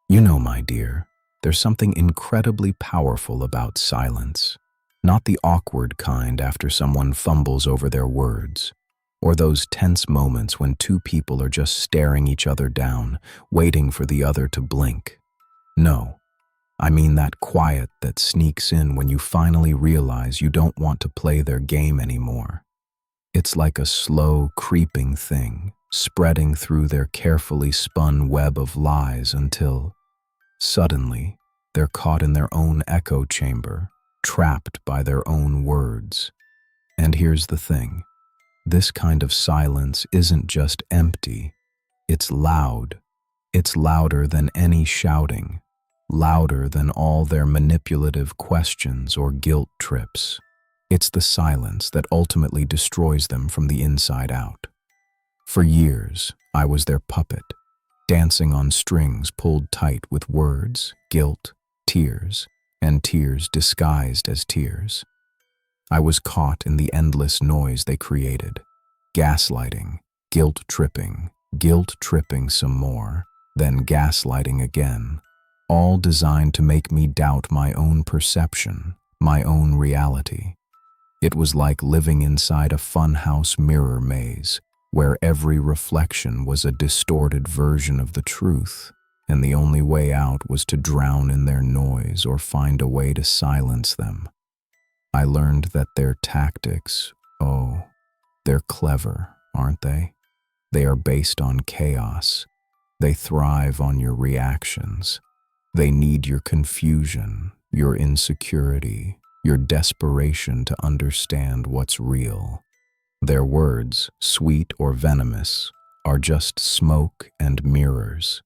You know, my dear, there's something incredibly powerful about silence. Not the awkward kind after someone fumbles over their words, or those tense moments when two people are just staring each other down, waiting for the other to blink. No, I mean that quiet that sneaks in when you finally realize you don't want to play their game anymore. It's like a slow, creeping thing, spreading through their carefully spun web of lies until, suddenly, they're caught in their own echo chamber, trapped by their own words. And here's the thing. This kind of silence isn't just empty. It's loud. It's louder than any shouting, louder than all their manipulative questions or guilt trips. It's the silence that ultimately destroys them from the inside out. For years, I was their puppet, dancing on strings pulled tight with words, guilt, tears, and tears disguised as tears. I was caught in the endless noise they created, gaslighting, guilt-tripping some more, then gaslighting again, all designed to make me doubt my own perception, my own reality. It was like living inside a funhouse mirror maze, where every reflection was a distorted version of the truth, and the only way out was to drown in their noise or find a way to silence them. I learned that their tactics, they're clever, aren't they? They are based on chaos. They thrive on your reactions. They need your confusion, your insecurity, your desperation to understand what's real. Their words, sweet or venomous, are just smoke and mirrors,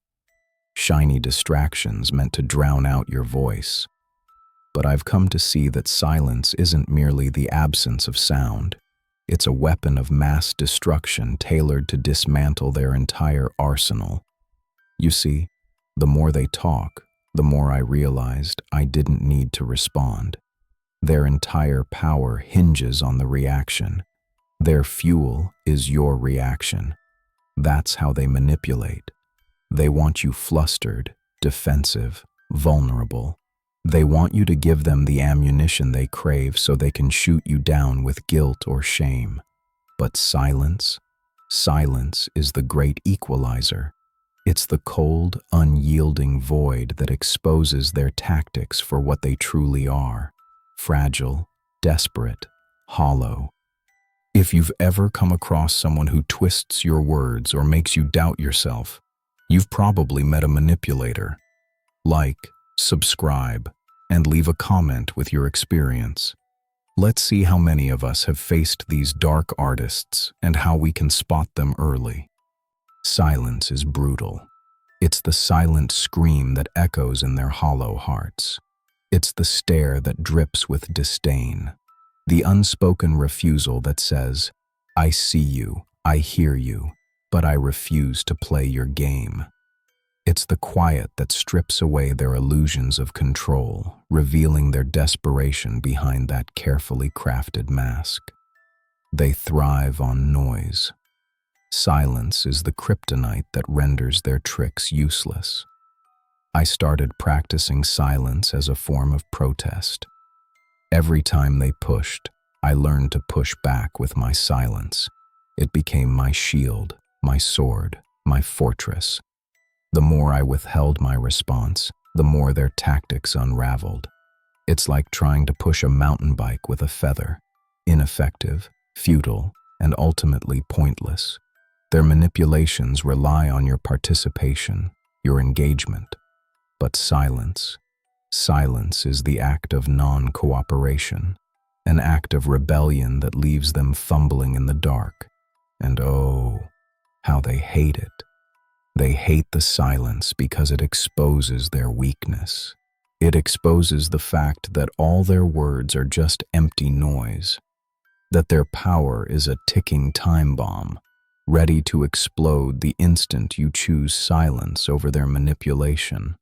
shiny distractions meant to drown out your voice. But I've come to see that silence isn't merely the absence of sound. It's a weapon of mass destruction tailored to dismantle their entire arsenal. You see, the more they talk, the more I realized I didn't need to respond. Their entire power hinges on the reaction. Their fuel is your reaction. That's how they manipulate. They want you flustered, defensive, vulnerable. They want you to give them the ammunition they crave so they can shoot you down with guilt or shame. But silence is the great equalizer. It's the cold, unyielding void that exposes their tactics for what they truly are: fragile, desperate, hollow. If you've ever come across someone who twists your words or makes you doubt yourself, you've probably met a manipulator. Like, subscribe, and leave a comment with your experience. Let's see how many of us have faced these dark artists and how we can spot them early. Silence is brutal. It's the silent scream that echoes in their hollow hearts. It's the stare that drips with disdain. The unspoken refusal that says, "I see you, I hear you, but I refuse to play your game." It's the quiet that strips away their illusions of control, revealing their desperation behind that carefully crafted mask. They thrive on noise. Silence is the kryptonite that renders their tricks useless. I started practicing silence as a form of protest. Every time they pushed, I learned to push back with my silence. It became my shield, my sword, my fortress. The more I withheld my response, the more their tactics unraveled. It's like trying to push a mountain bike with a feather. Ineffective, futile, and ultimately pointless. Their manipulations rely on your participation, your engagement. But silence is the act of non-cooperation, an act of rebellion that leaves them fumbling in the dark. And how they hate it. They hate the silence because it exposes their weakness. It exposes the fact that all their words are just empty noise, that their power is a ticking time bomb, ready to explode the instant you choose silence over their manipulation.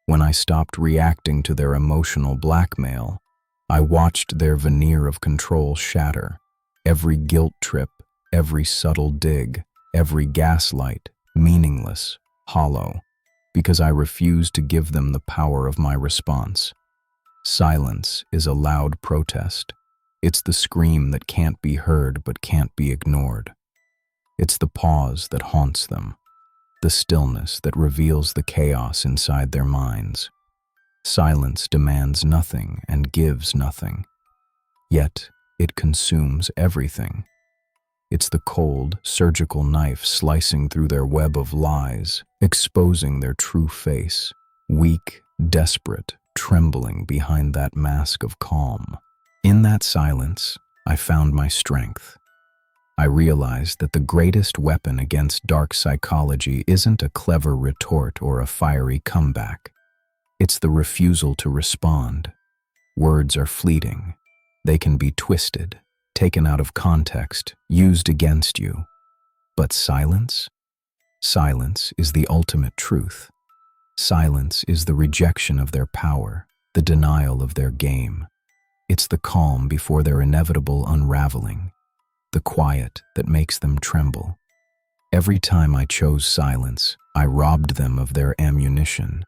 When I stopped reacting to their emotional blackmail, I watched their veneer of control shatter. Every guilt trip, every subtle dig, every gaslight, meaningless, hollow. because I refuse to give them the power of my response. Silence is a loud protest. It's the scream that can't be heard but can't be ignored. It's the pause that haunts them, the stillness that reveals the chaos inside their minds. Silence demands nothing and gives nothing, yet it consumes everything. It's the cold, surgical knife slicing through their web of lies, exposing their true face, weak, desperate, trembling behind that mask of calm. In that silence, I found my strength. I realized that the greatest weapon against dark psychology isn't a clever retort or a fiery comeback. It's the refusal to respond. Words are fleeting. They can be twisted, taken out of context, used against you. But silence? Silence is the ultimate truth. Silence is the rejection of their power, the denial of their game. It's the calm before their inevitable unraveling, the quiet that makes them tremble. Every time I chose silence, I robbed them of their ammunition.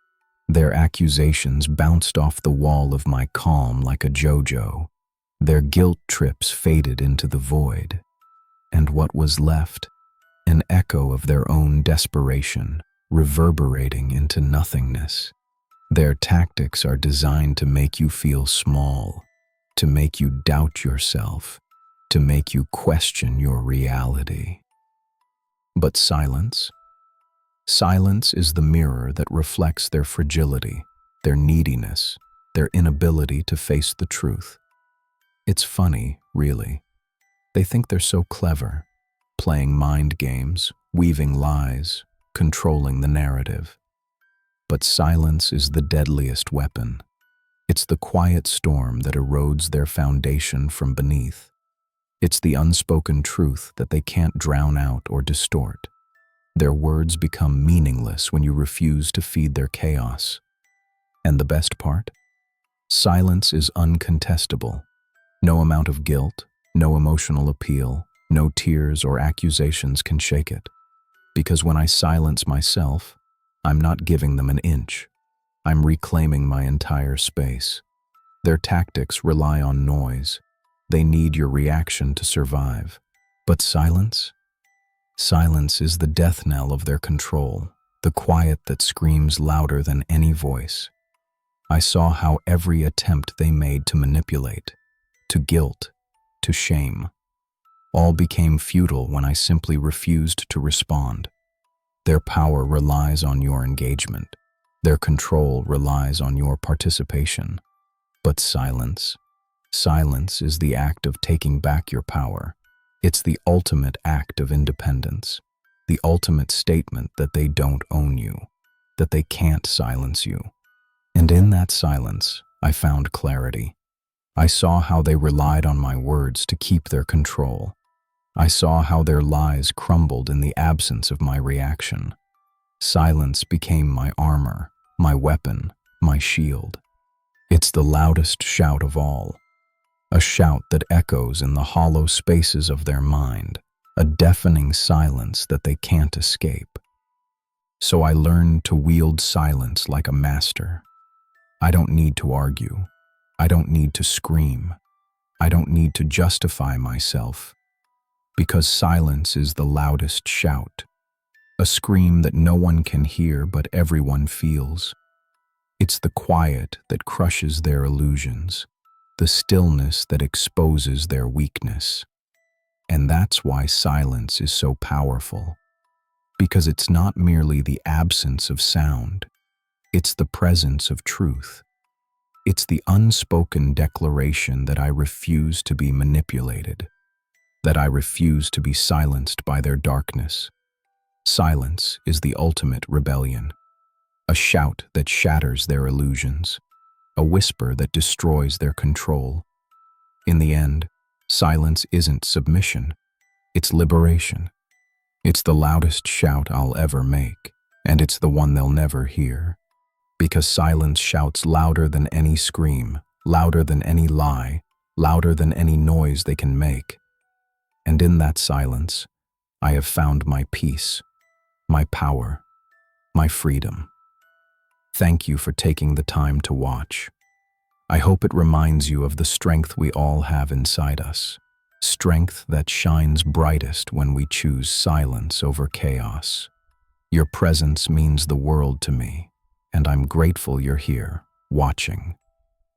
Their accusations bounced off the wall of my calm like a jo-jo. Their guilt trips faded into the void. And what was left? An echo of their own desperation, reverberating into nothingness. Their tactics are designed to make you feel small, to make you doubt yourself, to make you question your reality. But silence? Silence is the mirror that reflects their fragility, their neediness, their inability to face the truth. It's funny, really. They think they're so clever, playing mind games, weaving lies, controlling the narrative. But silence is the deadliest weapon. It's the quiet storm that erodes their foundation from beneath. It's the unspoken truth that they can't drown out or distort. Their words become meaningless when you refuse to feed their chaos. And the best part? Silence is uncontestable. No amount of guilt, no emotional appeal, no tears or accusations can shake it. Because when I silence myself, I'm not giving them an inch. I'm reclaiming my entire space. Their tactics rely on noise. They need your reaction to survive. But silence? Silence is the death knell of their control, the quiet that screams louder than any voice. I saw how every attempt they made to manipulate, to guilt, to shame, all became futile when I simply refused to respond. Their power relies on your engagement. Their control relies on your participation. But silence? Silence is the act of taking back your power. It's the ultimate act of independence, the ultimate statement that they don't own you, that they can't silence you. And in that silence, I found clarity. I saw how they relied on my words to keep their control. I saw how their lies crumbled in the absence of my reaction. Silence became my armor, my weapon, my shield. It's the loudest shout of all. A shout that echoes in the hollow spaces of their mind, a deafening silence that they can't escape. So I learned to wield silence like a master. I don't need to argue. I don't need to scream. I don't need to justify myself. Because silence is the loudest shout, a scream that no one can hear but everyone feels. It's the quiet that crushes their illusions, the stillness that exposes their weakness. And that's why silence is so powerful. Because it's not merely the absence of sound, it's the presence of truth. It's the unspoken declaration that I refuse to be manipulated, that I refuse to be silenced by their darkness. Silence is the ultimate rebellion, a shout that shatters their illusions, a whisper that destroys their control. In the end, silence isn't submission, it's liberation. It's the loudest shout I'll ever make, and it's the one they'll never hear. Because silence shouts louder than any scream, louder than any lie, louder than any noise they can make. And in that silence, I have found my peace, my power, my freedom. Thank you for taking the time to watch. I hope it reminds you of the strength we all have inside us, strength that shines brightest when we choose silence over chaos. Your presence means the world to me, and I'm grateful you're here, watching.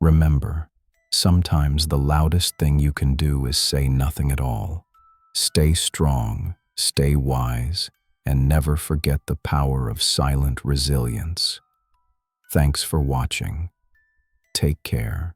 Remember, sometimes the loudest thing you can do is say nothing at all. Stay strong, stay wise, and never forget the power of silent resilience. Thanks for watching. Take care.